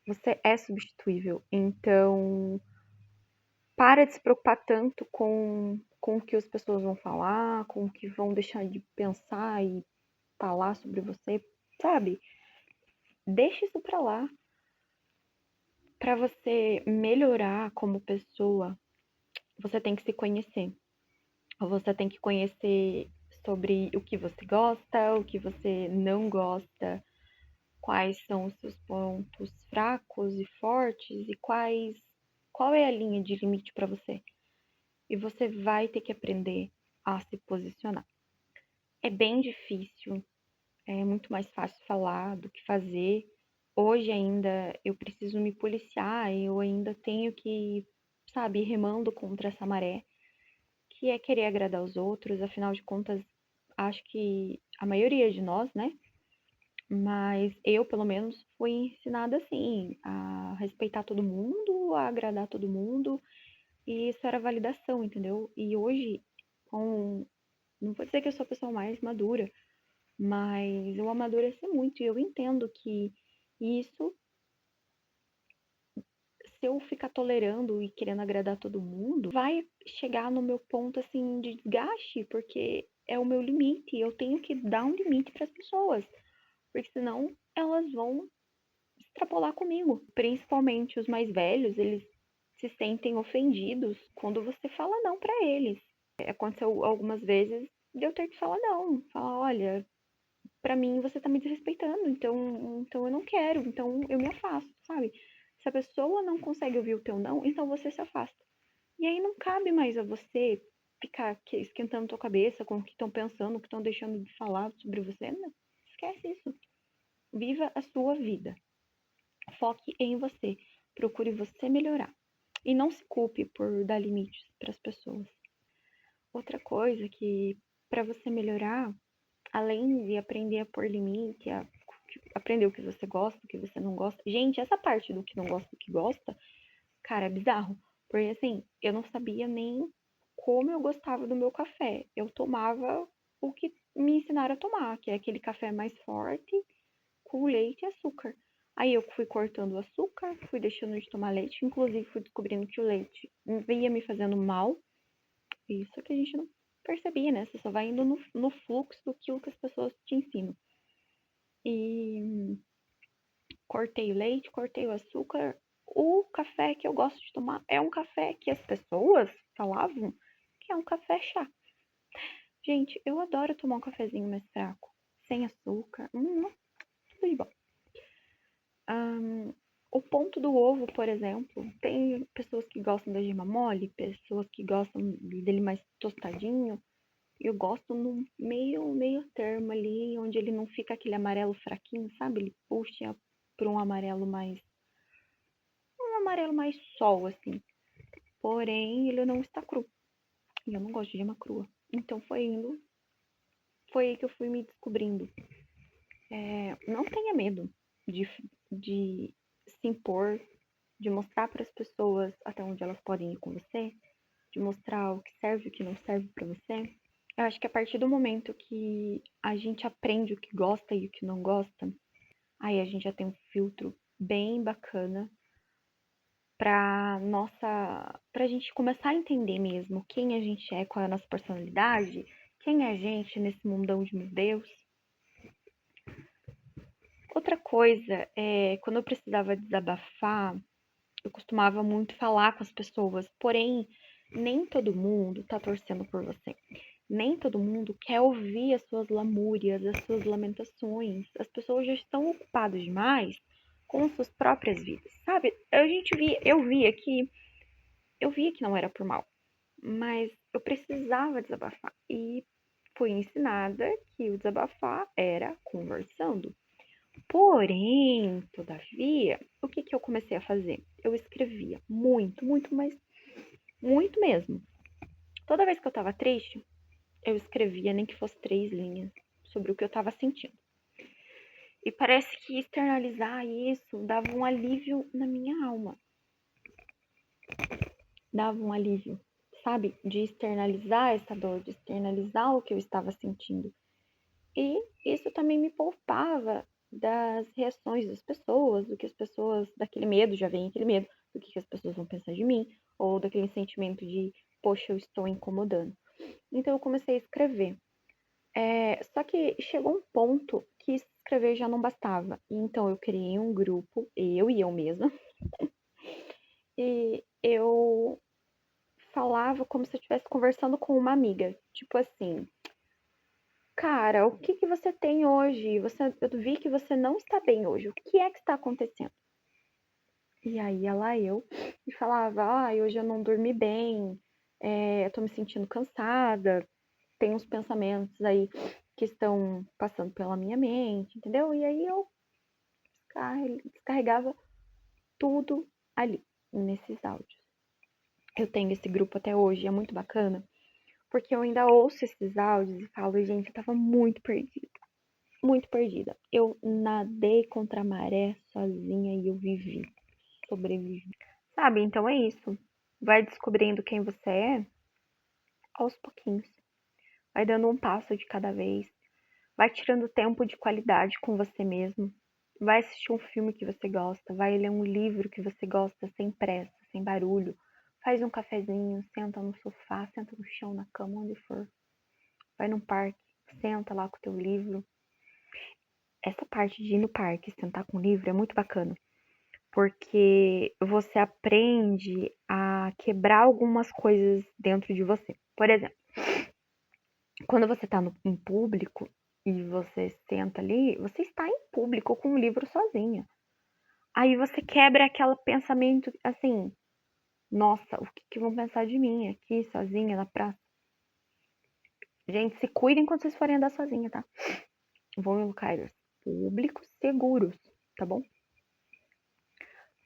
Você é substituível. Então, para de se preocupar tanto com o que as pessoas vão falar, com o que vão deixar de pensar e falar sobre você, sabe? Deixa isso pra lá. Pra você melhorar como pessoa, você tem que se conhecer. Você tem que conhecer sobre o que você gosta, o que você não gosta, quais são os seus pontos fracos e fortes e qual é a linha de limite para você. E você vai ter que aprender a se posicionar. É bem difícil, é muito mais fácil falar do que fazer. Hoje ainda eu preciso me policiar, eu ainda tenho que, sabe, ir remando contra essa maré, que é querer agradar os outros, afinal de contas, acho que a maioria de nós, né? Mas eu, pelo menos, fui ensinada assim, a respeitar todo mundo, a agradar todo mundo, e isso era validação, entendeu? E hoje, com. Não vou dizer que eu sou a pessoa mais madura, mas eu amadureci muito e eu entendo que isso, se eu ficar tolerando e querendo agradar todo mundo, vai chegar no meu ponto assim de desgaste, porque é o meu limite, eu tenho que dar um limite para as pessoas, porque senão elas vão extrapolar comigo. Principalmente os mais velhos, eles se sentem ofendidos quando você fala não para eles. Aconteceu algumas vezes de eu ter que falar não, falar, olha, pra mim você tá me desrespeitando, então eu não quero, então eu me afasto, sabe? Se a pessoa não consegue ouvir o teu não, então você se afasta. E aí não cabe mais a você ficar esquentando tua cabeça com o que estão pensando, o que estão deixando de falar sobre você. Não, esquece isso. Viva a sua vida. Foque em você. Procure você melhorar. E não se culpe por dar limites para as pessoas. Outra coisa que para você melhorar, além de aprender a pôr limite, a aprender o que você gosta, o que você não gosta. Gente, essa parte do que não gosta, do que gosta, cara, é bizarro. Porque assim, eu não sabia nem como eu gostava do meu café. Eu tomava o que me ensinaram a tomar, que é aquele café mais forte, com leite e açúcar. Aí eu fui cortando o açúcar, fui deixando de tomar leite, inclusive fui descobrindo que o leite ia me fazendo mal. Isso que a gente não percebia, né? Você só vai indo no fluxo do que as pessoas te ensinam. E cortei o leite, cortei o açúcar. O café que eu gosto de tomar é um café que as pessoas falavam que é um café chá. Gente, eu adoro tomar um cafezinho mais fraco, sem açúcar, tudo de bom. O ponto do ovo, por exemplo, tem pessoas que gostam da gema mole, pessoas que gostam dele mais tostadinho. Eu gosto no meio termo ali, onde ele não fica aquele amarelo fraquinho, sabe? Ele puxa para um amarelo mais sol, assim. Porém, ele não está cru. E eu não gosto de gema crua. Então foi aí que eu fui me descobrindo. Não tenha medo de, de se impor, de mostrar para as pessoas até onde elas podem ir com você, de mostrar o que serve e o que não serve para você. Eu acho que a partir do momento que a gente aprende o que gosta e o que não gosta, aí a gente já tem um filtro bem bacana pra gente começar a entender mesmo quem a gente é, qual é a nossa personalidade, quem é a gente nesse mundão de meu Deus. Outra coisa, quando eu precisava desabafar, eu costumava muito falar com as pessoas, porém, nem todo mundo tá torcendo por você. Nem todo mundo quer ouvir as suas lamúrias, as suas lamentações. As pessoas já estão ocupadas demais com suas próprias vidas, sabe? Eu via que não era por mal, mas eu precisava desabafar e fui ensinada que o desabafar era conversando. Porém, todavia, o que eu comecei a fazer? Eu escrevia muito, muito, mas muito mesmo. Toda vez que eu tava triste, eu escrevia, nem que fosse 3 linhas, sobre o que eu tava sentindo. E parece que externalizar isso dava um alívio na minha alma. Dava um alívio, sabe? De externalizar essa dor, de externalizar o que eu estava sentindo. E isso também me poupava das reações das pessoas, do que as pessoas, daquele medo, já vem aquele medo, do que as pessoas vão pensar de mim, ou daquele sentimento de, poxa, eu estou incomodando. Então eu comecei a escrever. Só que chegou um ponto que escrever já não bastava. Então eu criei um grupo, eu e eu mesma, e eu falava como se eu estivesse conversando com uma amiga. Tipo assim, cara, o que que você tem hoje? Eu vi que você não está bem hoje. O que é que está acontecendo? E aí ia lá eu e falava, hoje eu não dormi bem, eu tô me sentindo cansada, tem uns pensamentos aí que estão passando pela minha mente, entendeu? E aí eu descarregava tudo ali, nesses áudios. Eu tenho esse grupo até hoje, é muito bacana, porque eu ainda ouço esses áudios e falo, gente, eu tava muito perdida, muito perdida. Eu nadei contra a maré sozinha e eu vivi, sobrevivi. Sabe? Então é isso. Vai descobrindo quem você é aos pouquinhos. Vai dando um passo de cada vez. Vai tirando tempo de qualidade com você mesmo. Vai assistir um filme que você gosta. Vai ler um livro que você gosta, sem pressa, sem barulho. Faz um cafezinho, senta no sofá, senta no chão, na cama, onde for. Vai num parque, senta lá com o teu livro. Essa parte de ir no parque, sentar com o livro é muito bacana. Porque você aprende a quebrar algumas coisas dentro de você. Por exemplo, quando você está em público e você senta ali, você está em público com um livro sozinha. Aí você quebra aquele pensamento assim, nossa, o que vão pensar de mim aqui sozinha na praça? Gente, se cuidem quando vocês forem andar sozinha, tá? Vão em locais públicos seguros, tá bom?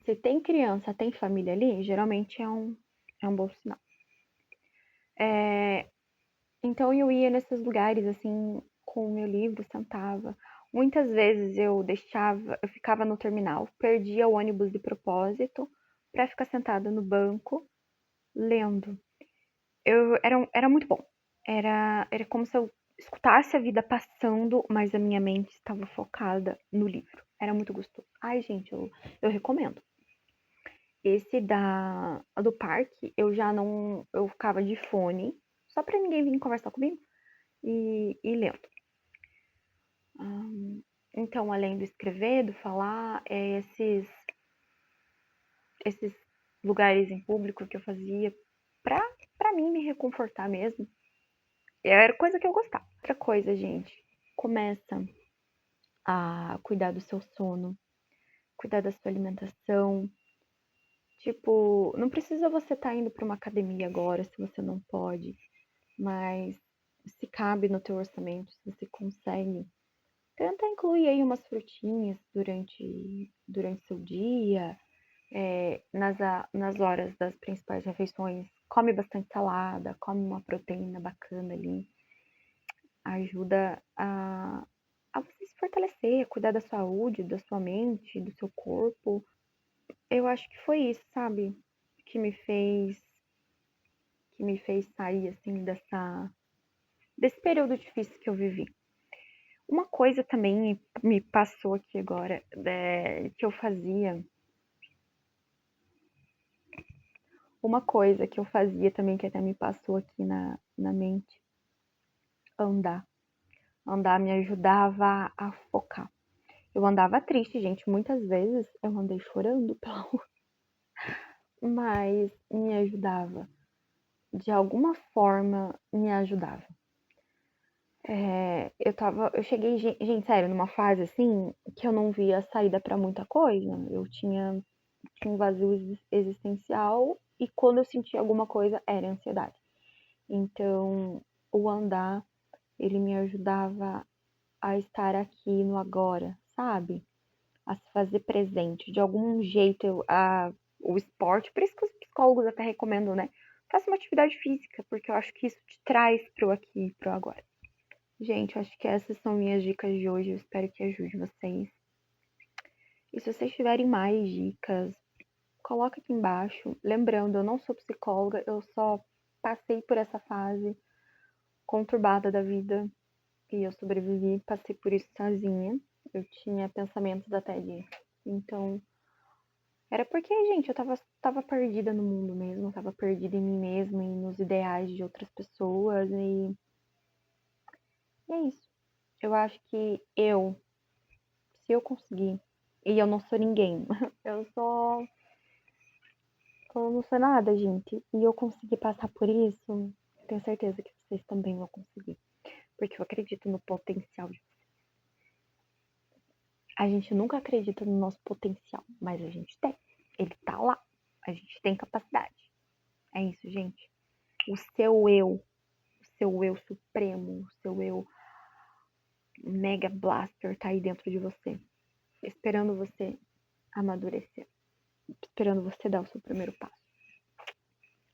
Se tem criança, tem família ali, geralmente é um bom sinal. Então eu ia nesses lugares assim com o meu livro, sentava. Muitas vezes eu ficava no terminal, perdia o ônibus de propósito para ficar sentada no banco lendo. Era muito bom. Era como se eu escutasse a vida passando, mas a minha mente estava focada no livro. Era muito gostoso. Ai, gente, eu recomendo. Esse do parque, eu já não. Eu ficava de fone, só para ninguém vir conversar comigo e lendo. Então, além do escrever, do falar, esses lugares em público que eu fazia pra mim me reconfortar mesmo. Era coisa que eu gostava. Outra coisa, gente, começa a cuidar do seu sono, cuidar da sua alimentação. Tipo, não precisa você estar indo para uma academia agora se você não pode, mas se cabe no teu orçamento, se você consegue, tenta incluir aí umas frutinhas durante seu dia, nas horas das principais refeições. Come bastante salada, come uma proteína bacana ali. Ajuda a você se fortalecer, a cuidar da saúde, da sua mente, do seu corpo. Eu acho que foi isso, sabe? Que me fez, que me fez sair, assim, desse período difícil que eu vivi. Uma coisa também me passou aqui agora, que eu fazia. Uma coisa que eu fazia também, que até me passou aqui na mente, andar. Andar me ajudava a focar. Eu andava triste, gente. Muitas vezes eu andei chorando pela rua, mas me ajudava. De alguma forma, me ajudava. Eu cheguei, gente, sério, numa fase assim, que eu não via saída pra muita coisa. Eu tinha um vazio existencial e quando eu sentia alguma coisa era ansiedade. Então, o andar, ele me ajudava a estar aqui no agora, sabe? A se fazer presente. De algum jeito, o esporte, por isso que os psicólogos até recomendam, né? Faça uma atividade física, porque eu acho que isso te traz pro aqui e pro agora. Gente, eu acho que essas são minhas dicas de hoje. Eu espero que ajude vocês. E se vocês tiverem mais dicas, coloca aqui embaixo. Lembrando, eu não sou psicóloga, eu só passei por essa fase conturbada da vida e eu sobrevivi, passei por isso sozinha. Eu tinha pensamentos até disso. Então, era porque, gente, eu tava perdida no mundo mesmo, eu tava perdida em mim mesma e nos ideais de outras pessoas e é isso. Eu acho que se eu conseguir, e eu não sou ninguém, eu não sou nada, gente, e eu conseguir passar por isso, tenho certeza que vocês também vão conseguir, porque eu acredito no potencial. A gente nunca acredita no nosso potencial, mas a gente tem. Ele tá lá. A gente tem capacidade. É isso, gente. O seu eu supremo, o seu eu mega blaster tá aí dentro de você, esperando você amadurecer, esperando você dar o seu primeiro passo.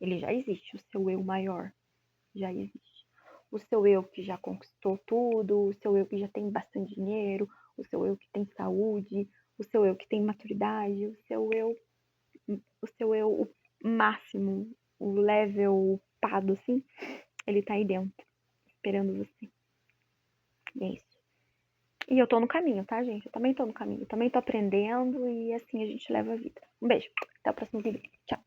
Ele já existe, o seu eu maior já existe. O seu eu que já conquistou tudo, o seu eu que já tem bastante dinheiro, o seu eu que tem saúde, o seu eu que tem maturidade, o seu eu o máximo, o level upado, assim, ele tá aí dentro, esperando você. E é isso. E eu tô no caminho, tá, gente? Eu também tô no caminho. Eu também tô aprendendo e assim a gente leva a vida. Um beijo. Até o próximo vídeo. Tchau.